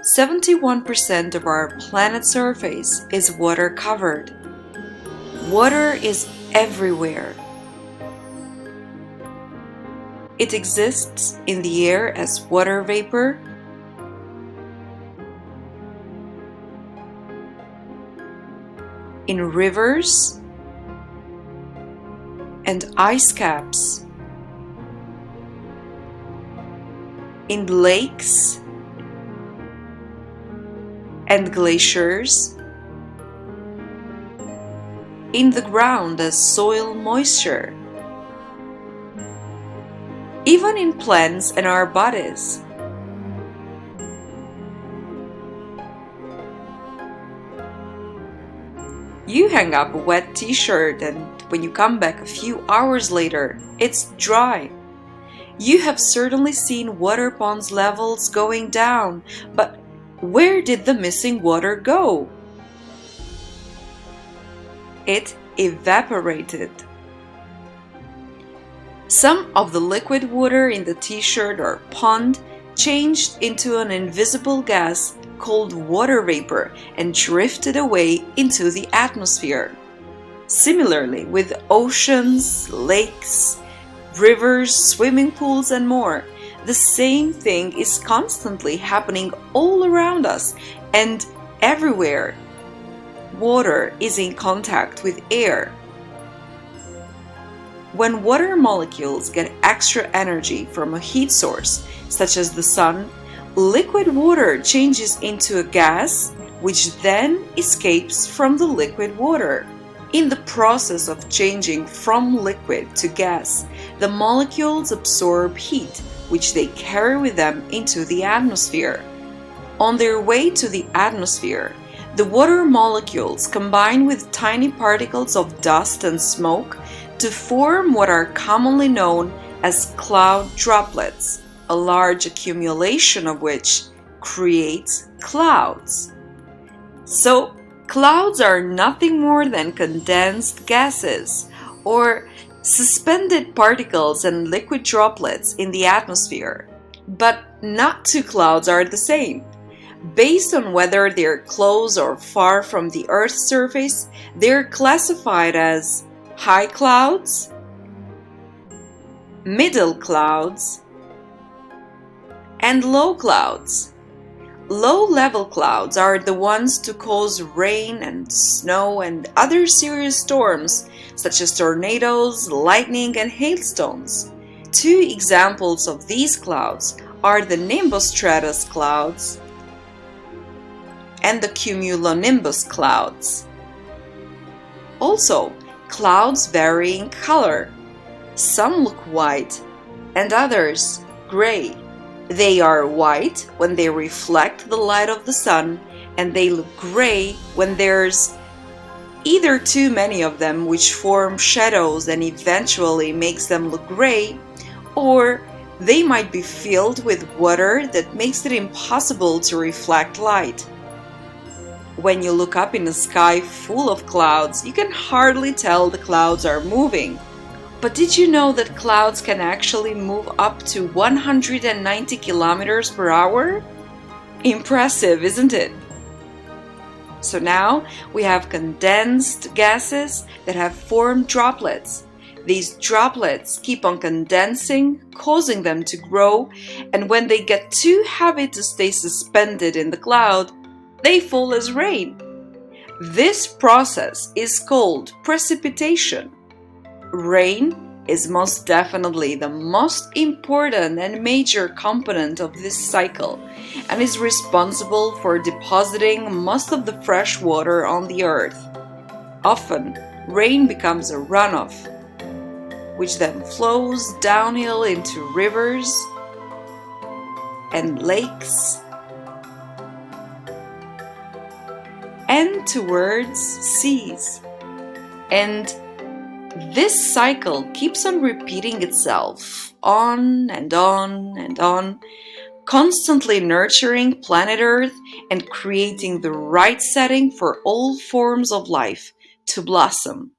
71% of our planet's surface is water covered. Water is everywhere. It exists in the air as water vapor, in rivers and ice caps, in lakes and glaciers, in the ground as soil moisture, even in plants and our bodies. You hang up a wet t-shirt and when you come back a few hours later, it's dry. You have certainly seen water ponds levels going down, but where did the missing water go? It evaporated. Some of the liquid water in the t-shirt or pond changed into an invisible gas called water vapor and drifted away into the atmosphere. Similarly, with oceans, lakes, rivers, swimming pools, and more, the same thing is constantly happening all around us and everywhere. Water is in contact with air. When water molecules get extra energy from a heat source, such as the sun, liquid water changes into a gas, which then escapes from the liquid water. In the process of changing from liquid to gas, the molecules absorb heat, which they carry with them into the atmosphere. On their way to the atmosphere, the water molecules combine with tiny particles of dust and smoke to form what are commonly known as cloud droplets, a large accumulation of which creates clouds. So, clouds are nothing more than condensed gases, or suspended particles and liquid droplets in the atmosphere. But not two clouds are the same. Based on whether they're close or far from the Earth's surface, they're classified as high clouds, middle clouds, and low clouds. Low-level clouds are the ones to cause rain and snow and other serious storms, such as tornadoes, lightning, and hailstones. Two examples of these clouds are the Nimbostratus clouds and the Cumulonimbus clouds. Also, clouds vary in color. Some look white and others gray. They are white when they reflect the light of the sun, and they look gray when there's either too many of them, which form shadows and eventually makes them look gray, or they might be filled with water that makes it impossible to reflect light. When you look up in a sky full of clouds, you can hardly tell the clouds are moving. But did you know that clouds can actually move up to 190 kilometers per hour? Impressive, isn't it? So now we have condensed gases that have formed droplets. These droplets keep on condensing, causing them to grow, and when they get too heavy to stay suspended in the cloud, they fall as rain. This process is called precipitation. Rain is most definitely the most important and major component of this cycle and is responsible for depositing most of the fresh water on the earth. Often, rain becomes a runoff, which then flows downhill into rivers and lakes and towards seas. And this cycle keeps on repeating itself on and on and on, constantly nurturing planet Earth and creating the right setting for all forms of life to blossom.